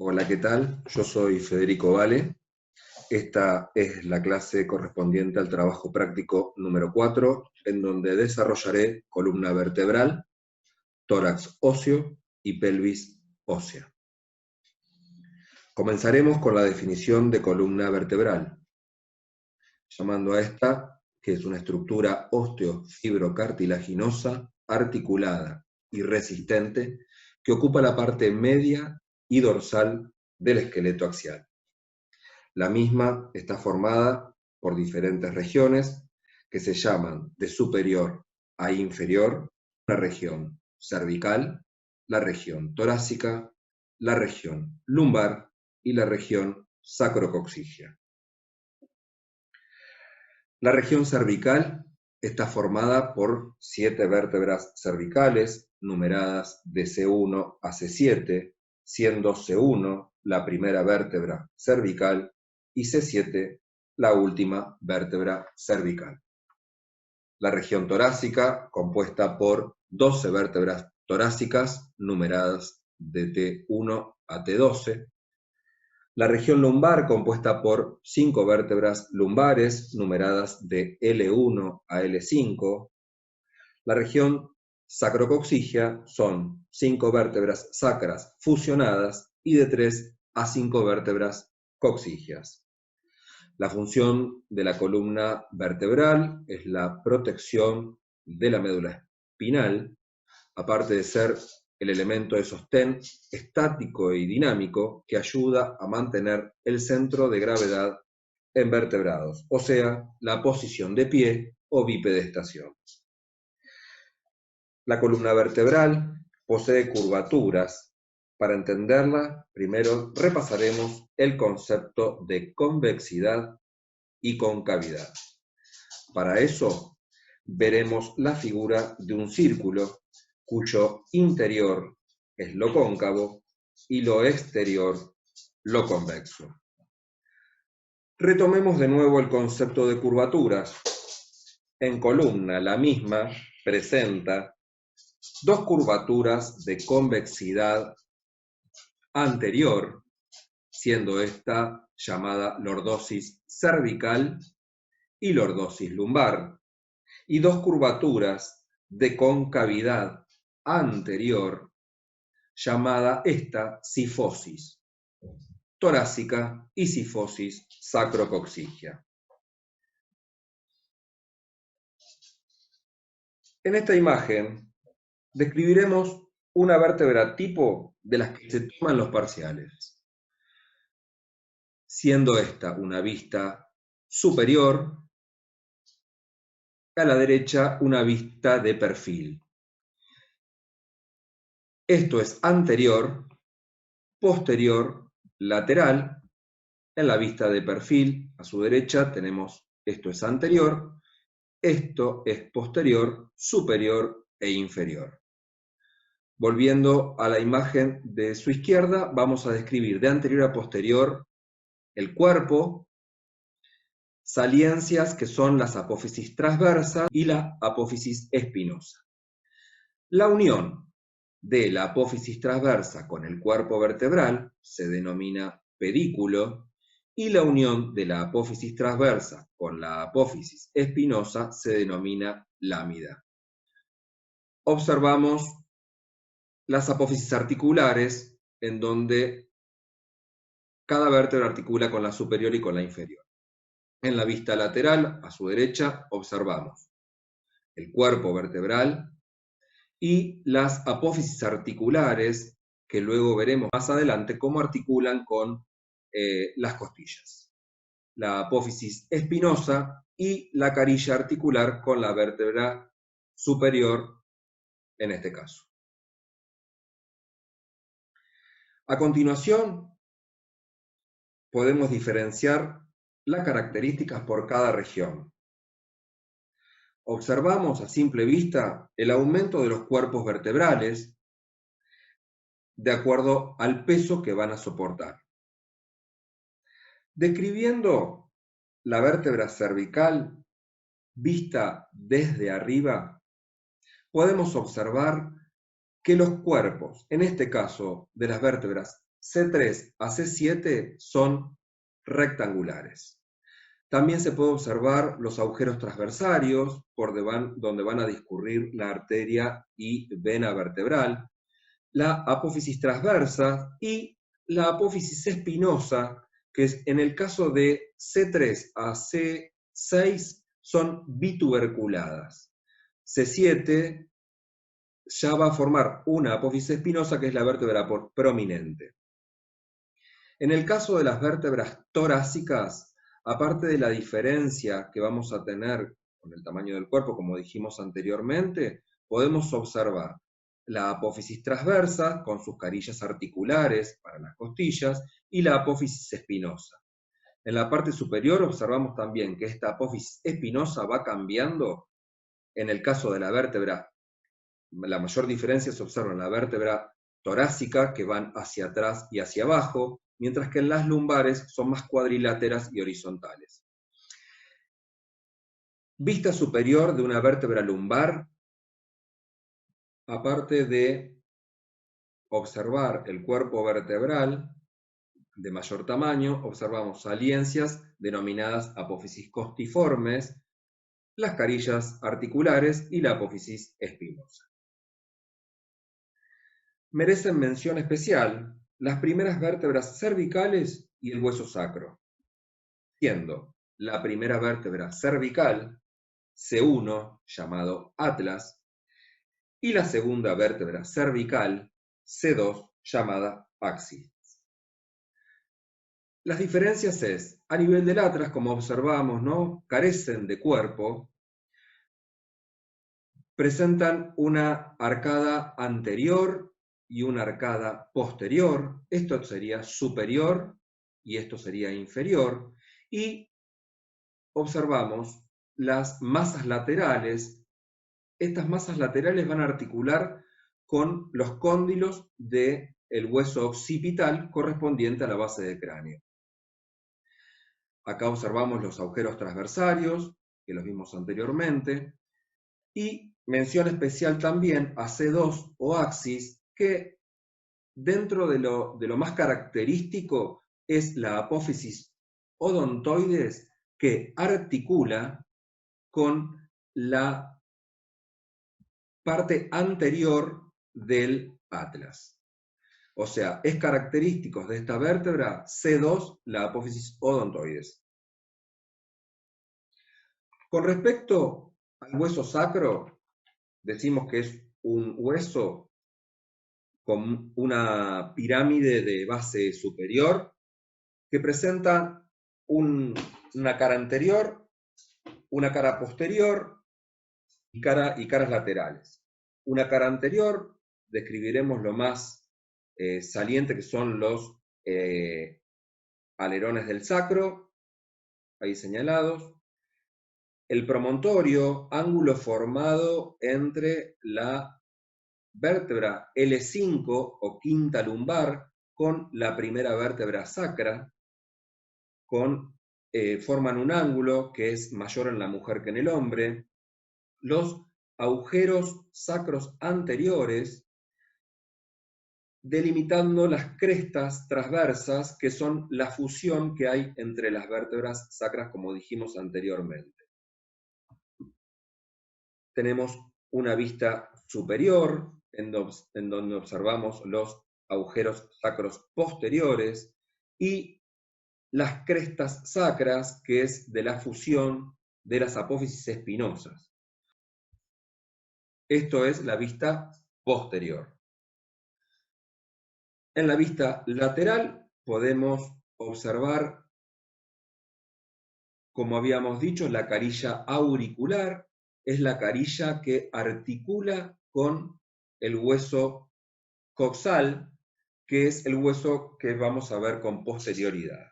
Hola, ¿qué tal? Yo soy Federico Vale. Esta es la clase correspondiente al trabajo práctico número 4, en donde desarrollaré columna vertebral, tórax óseo y pelvis ósea. Comenzaremos con la definición de columna vertebral, llamando a esta, que es una estructura osteofibrocartilaginosa, articulada y resistente, que ocupa la parte media y dorsal del esqueleto axial. La misma está formada por diferentes regiones que se llaman de superior a inferior, la región cervical, la región torácica, la región lumbar y la región sacrocoxígea. La región cervical está formada por 7 vértebras cervicales, numeradas de C1 a C7, siendo C1 la primera vértebra cervical y C7 la última vértebra cervical. La región torácica, compuesta por 12 vértebras torácicas, numeradas de T1 a T12. La región lumbar, compuesta por 5 vértebras lumbares, numeradas de L1 a L5. La región sacrocoxígea son 5 vértebras sacras fusionadas y de 3 a 5 vértebras coxígeas. La función de la columna vertebral es la protección de la médula espinal, aparte de ser el elemento de sostén estático y dinámico que ayuda a mantener el centro de gravedad en vertebrados, o sea, la posición de pie o bipedestación. La columna vertebral posee curvaturas. Para entenderla, primero repasaremos el concepto de convexidad y concavidad. Para eso, veremos la figura de un círculo cuyo interior es lo cóncavo y lo exterior lo convexo. Retomemos de nuevo el concepto de curvaturas. En columna, la misma presenta dos curvaturas de convexidad anterior, siendo esta llamada lordosis cervical y lordosis lumbar, y dos curvaturas de concavidad anterior, llamada esta cifosis torácica y cifosis sacrocoxígea. En esta imagen describiremos una vértebra tipo de las que se toman los parciales, siendo esta una vista superior, a la derecha una vista de perfil. Esto es anterior, posterior, lateral. En la vista de perfil, a su derecha tenemos esto es anterior, esto es posterior, superior e inferior. Volviendo a la imagen de su izquierda, vamos a describir de anterior a posterior el cuerpo, saliencias que son las apófisis transversa y la apófisis espinosa. La unión de la apófisis transversa con el cuerpo vertebral se denomina pedículo y la unión de la apófisis transversa con la apófisis espinosa se denomina lámina. Observamos las apófisis articulares en donde cada vértebra articula con la superior y con la inferior. En la vista lateral, a su derecha, observamos el cuerpo vertebral y las apófisis articulares, que luego veremos más adelante cómo articulan con las costillas. La apófisis espinosa y la carilla articular con la vértebra superior, en este caso. A continuación, podemos diferenciar las características por cada región. Observamos a simple vista el aumento de los cuerpos vertebrales de acuerdo al peso que van a soportar. Describiendo la vértebra cervical vista desde arriba, podemos observar que los cuerpos, en este caso de las vértebras C3 a C7 son rectangulares. También se puede observar los agujeros transversarios donde van a discurrir la arteria y vena vertebral, la apófisis transversa y la apófisis espinosa, que en el caso de C3 a C6 son bituberculadas. C7 ya va a formar una apófisis espinosa, que es la vértebra prominente. En el caso de las vértebras torácicas, aparte de la diferencia que vamos a tener con el tamaño del cuerpo, como dijimos anteriormente, podemos observar la apófisis transversa con sus carillas articulares para las costillas y la apófisis espinosa. En la parte superior observamos también que esta apófisis espinosa va cambiando. En el caso de la vértebra, la mayor diferencia se observa en la vértebra torácica, que van hacia atrás y hacia abajo, mientras que en las lumbares son más cuadriláteras y horizontales. Vista superior de una vértebra lumbar, aparte de observar el cuerpo vertebral de mayor tamaño, observamos saliencias denominadas apófisis costiformes, las carillas articulares y la apófisis espinosa. Merecen mención especial las primeras vértebras cervicales y el hueso sacro, siendo la primera vértebra cervical C1, llamado atlas, y la segunda vértebra cervical C2, llamada axis. Las diferencias es, a nivel del atlas, como observamos, ¿no?, carecen de cuerpo, presentan una arcada anterior y una arcada posterior, esto sería superior y esto sería inferior, y observamos las masas laterales. Estas masas laterales van a articular con los cóndilos del hueso occipital correspondiente a la base del cráneo. Acá observamos los agujeros transversarios, que los vimos anteriormente, y mención especial también a C2 o axis, que dentro de lo más característico es la apófisis odontoides, que articula con la parte anterior del atlas. O sea, es característico de esta vértebra C2, la apófisis odontoides. Con respecto al hueso sacro, decimos que es un hueso con una pirámide de base superior que presenta una cara anterior, una cara posterior y caras laterales. Una cara anterior, describiremos lo más saliente, que son los alerones del sacro, ahí señalados. El promontorio, ángulo formado entre la vértebra L5 o quinta lumbar con la primera vértebra sacra, forman un ángulo que es mayor en la mujer que en el hombre. Los agujeros sacros anteriores, delimitando las crestas transversas, que son la fusión que hay entre las vértebras sacras, como dijimos anteriormente. Tenemos una vista superior, en donde observamos los agujeros sacros posteriores, y las crestas sacras, que es de la fusión de las apófisis espinosas. Esto es la vista posterior. En la vista lateral podemos observar, como habíamos dicho, la carilla auricular. Es la carilla que articula con el hueso coxal, que es el hueso que vamos a ver con posterioridad.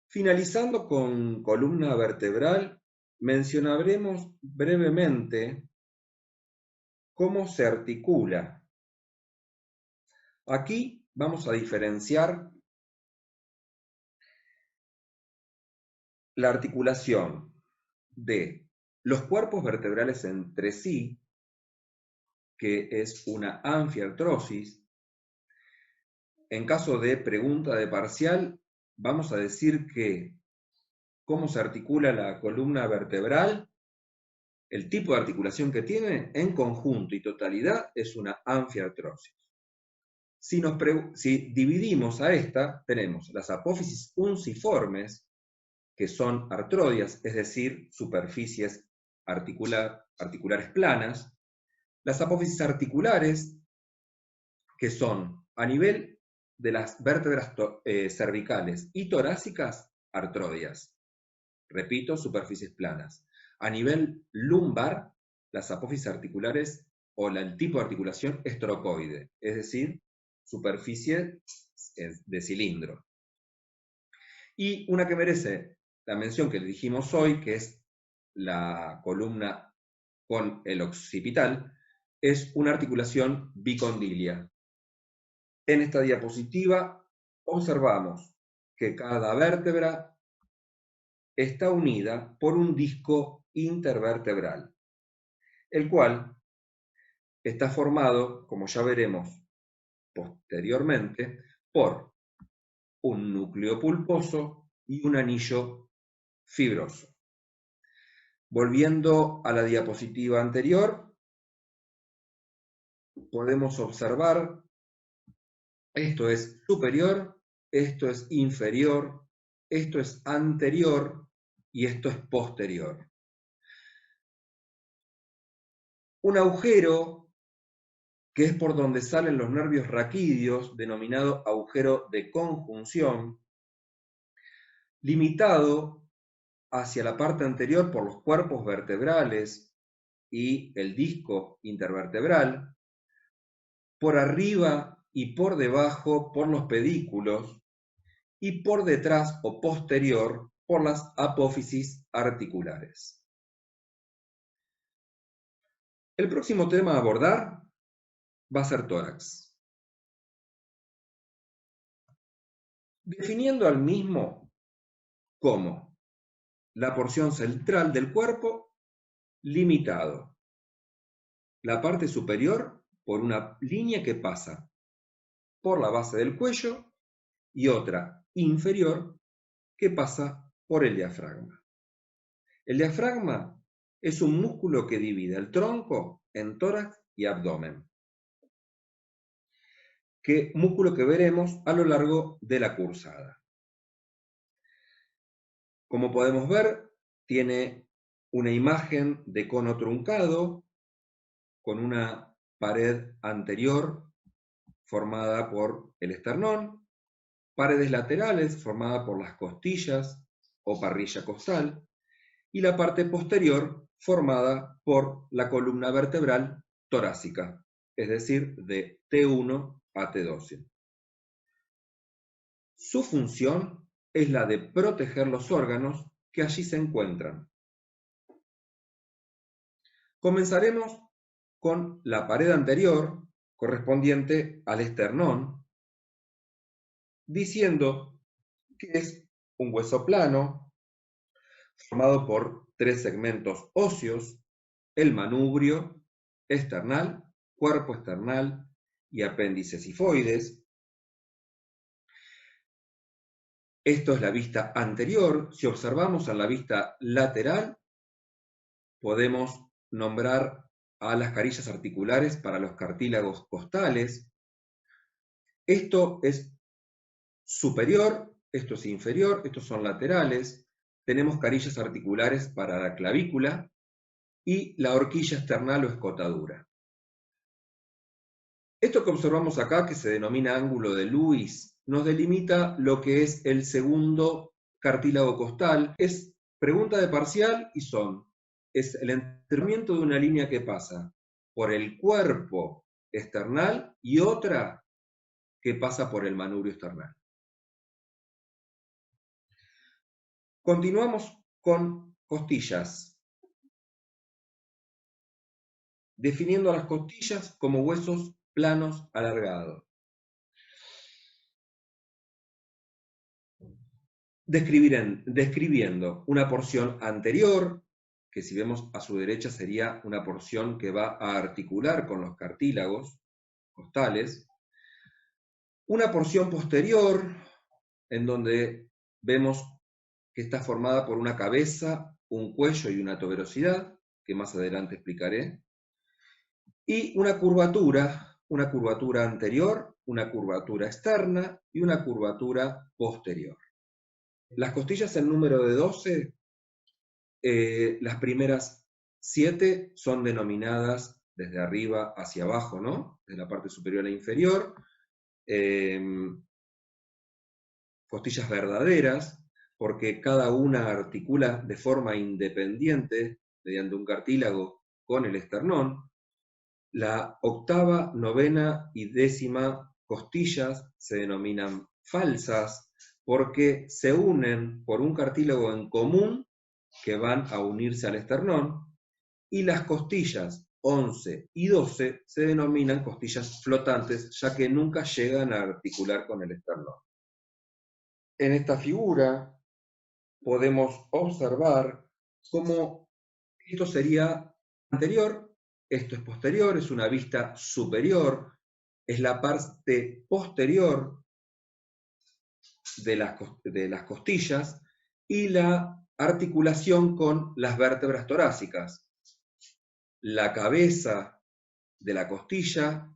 Finalizando con columna vertebral, mencionaremos brevemente cómo se articula. Aquí vamos a diferenciar la articulación de los cuerpos vertebrales entre sí, que es una anfiartrosis, en caso de pregunta de parcial, vamos a decir que cómo se articula la columna vertebral, el tipo de articulación que tiene, en conjunto y totalidad, es una anfiartrosis. Si dividimos a esta, tenemos las apófisis unciformes, que son artrodias, es decir, superficies articulares planas, las apófisis articulares, que son a nivel de las vértebras cervicales y torácicas, artrodias. Repito, superficies planas. A nivel lumbar, las apófisis articulares o el tipo de articulación es trocoide, es decir, superficie de cilindro. Y una que merece la mención que le dijimos hoy, que es la columna con el occipital, es una articulación bicondilia. En esta diapositiva observamos que cada vértebra está unida por un disco intervertebral, el cual está formado, como ya veremos posteriormente, por un núcleo pulposo y un anillo fibroso. Volviendo a la diapositiva anterior, podemos observar, esto es superior, esto es inferior, esto es anterior y esto es posterior. Un agujero que es por donde salen los nervios raquídeos, denominado agujero de conjunción, limitado hacia la parte anterior por los cuerpos vertebrales y el disco intervertebral, por arriba y por debajo por los pedículos, y por detrás o posterior por las apófisis articulares. El próximo tema a abordar va a ser tórax. Definiendo al mismo como la porción central del cuerpo limitado, la parte superior por una línea que pasa por la base del cuello y otra inferior que pasa por el diafragma. El diafragma es un músculo que divide el tronco en tórax y abdomen, músculo que veremos a lo largo de la cursada. Como podemos ver, tiene una imagen de cono truncado con una pared anterior formada por el esternón, paredes laterales formadas por las costillas o parrilla costal, y la parte posterior formada por la columna vertebral torácica, es decir, de T1 a T12. Su función es la de proteger los órganos que allí se encuentran. Comenzaremos con la pared anterior correspondiente al esternón, diciendo que es un hueso plano formado por tres segmentos óseos: el manubrio esternal, cuerpo esternal y apéndice sifoides. Esto es la vista anterior. Si observamos a la vista lateral, podemos nombrar a las carillas articulares para los cartílagos costales. Esto es superior, esto es inferior, estos son laterales. Tenemos carillas articulares para la clavícula y la horquilla esternal o escotadura. Esto que observamos acá, que se denomina ángulo de Lewis, nos delimita lo que es el segundo cartílago costal. Es pregunta de parcial y es el enterramiento de una línea que pasa por el cuerpo esternal y otra que pasa por el manubrio esternal. Continuamos con costillas, definiendo a las costillas como huesos planos alargados. Describiendo una porción anterior, que si vemos a su derecha sería una porción que va a articular con los cartílagos costales, Una porción posterior, en donde vemos que está formada por una cabeza, un cuello y una tuberosidad, que más adelante explicaré, y una curvatura anterior, una curvatura externa y una curvatura posterior. Las costillas en número de 12, las primeras 7 son denominadas desde arriba hacia abajo, ¿no? De la parte superior a inferior, costillas verdaderas, porque cada una articula de forma independiente, mediante un cartílago, con el esternón. La octava, novena y décima costillas se denominan falsas porque se unen por un cartílago en común que van a unirse al esternón, y las costillas 11 y 12 se denominan costillas flotantes, ya que nunca llegan a articular con el esternón. En esta figura podemos observar cómo esto sería anterior, esto es posterior, es una vista superior, es la parte posterior de las costillas y la articulación con las vértebras torácicas. La cabeza de la costilla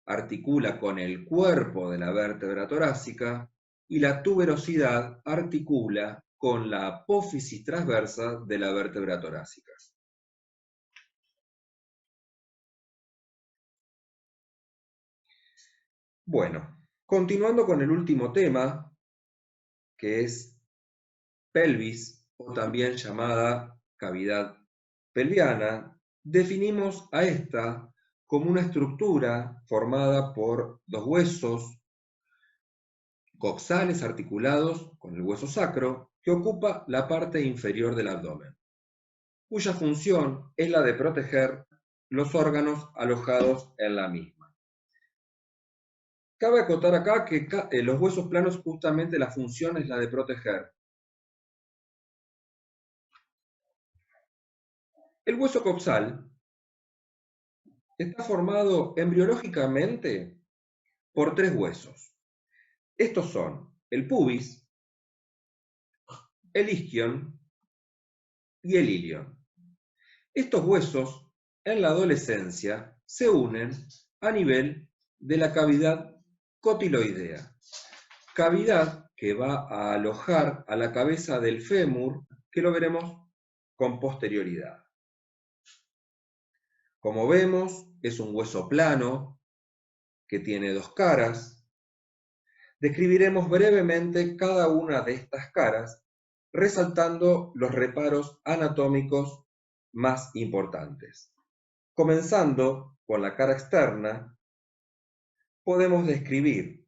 articula con el cuerpo de la vértebra torácica y la tuberosidad articula con la apófisis transversa de la vértebra torácica. Bueno, continuando con el último tema, que es pelvis, o también llamada cavidad pelviana, definimos a esta como una estructura formada por dos huesos coxales articulados con el hueso sacro que ocupa la parte inferior del abdomen, cuya función es la de proteger los órganos alojados en la misma. Cabe acotar acá que los huesos planos justamente la función es la de proteger. El hueso coxal está formado embriológicamente por tres huesos. Estos son el pubis, el isquion y el ilion. Estos huesos en la adolescencia se unen a nivel de la cavidad cotiloidea, cavidad que va a alojar a la cabeza del fémur, que lo veremos con posterioridad. Como vemos, es un hueso plano que tiene dos caras. Describiremos brevemente cada una de estas caras, resaltando los reparos anatómicos más importantes. Comenzando con la cara externa, podemos describir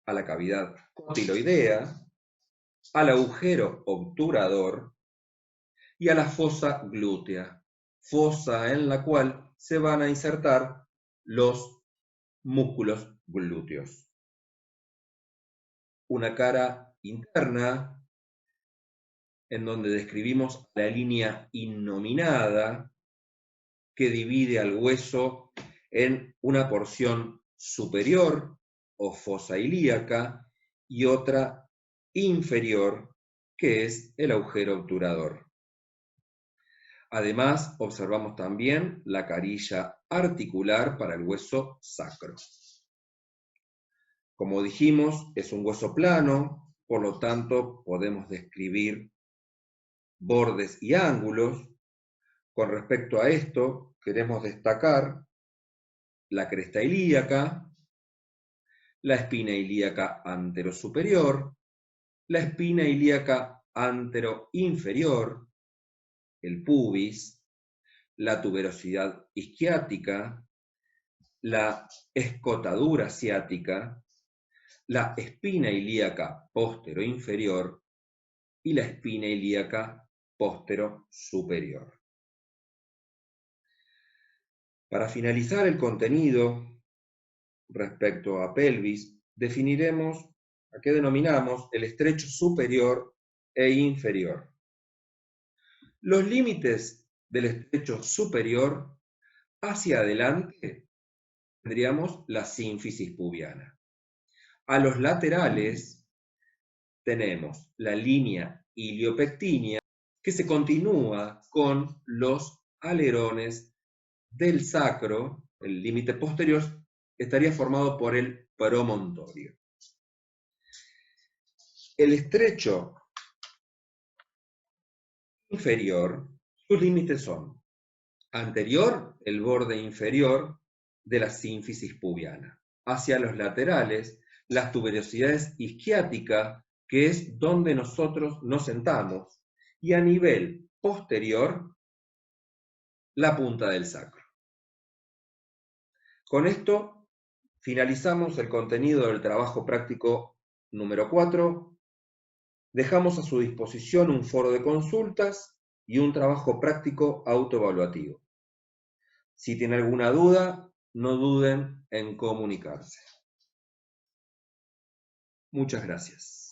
a la cavidad cotiloidea, al agujero obturador y a la fosa glútea, fosa en la cual se van a insertar los músculos glúteos. Una cara interna en donde describimos la línea innominada que divide al hueso en una porción superior o fosa ilíaca y otra inferior, que es el agujero obturador. Además, observamos también la carilla articular para el hueso sacro. Como dijimos, es un hueso plano, por lo tanto podemos describir bordes y ángulos. Con respecto a esto, queremos destacar la cresta ilíaca, la espina ilíaca anterosuperior, la espina ilíaca anteroinferior, el pubis, la tuberosidad isquiática, la escotadura ciática, la espina ilíaca posteroinferior y la espina ilíaca posterosuperior. Para finalizar el contenido respecto a pelvis, definiremos a qué denominamos el estrecho superior e inferior. Los límites del estrecho superior hacia adelante tendríamos la sínfisis pubiana. A los laterales tenemos la línea iliopectínea que se continúa con los alerones del sacro. El límite posterior estaría formado por el promontorio. El estrecho inferior, sus límites son: anterior, el borde inferior de la sínfisis pubiana; hacia los laterales, las tuberosidades isquiáticas, que es donde nosotros nos sentamos; y a nivel posterior, la punta del sacro. Con esto finalizamos el contenido del trabajo práctico número 4. Dejamos a su disposición un foro de consultas y un trabajo práctico autoevaluativo. Si tienen alguna duda, no duden en comunicarse. Muchas gracias.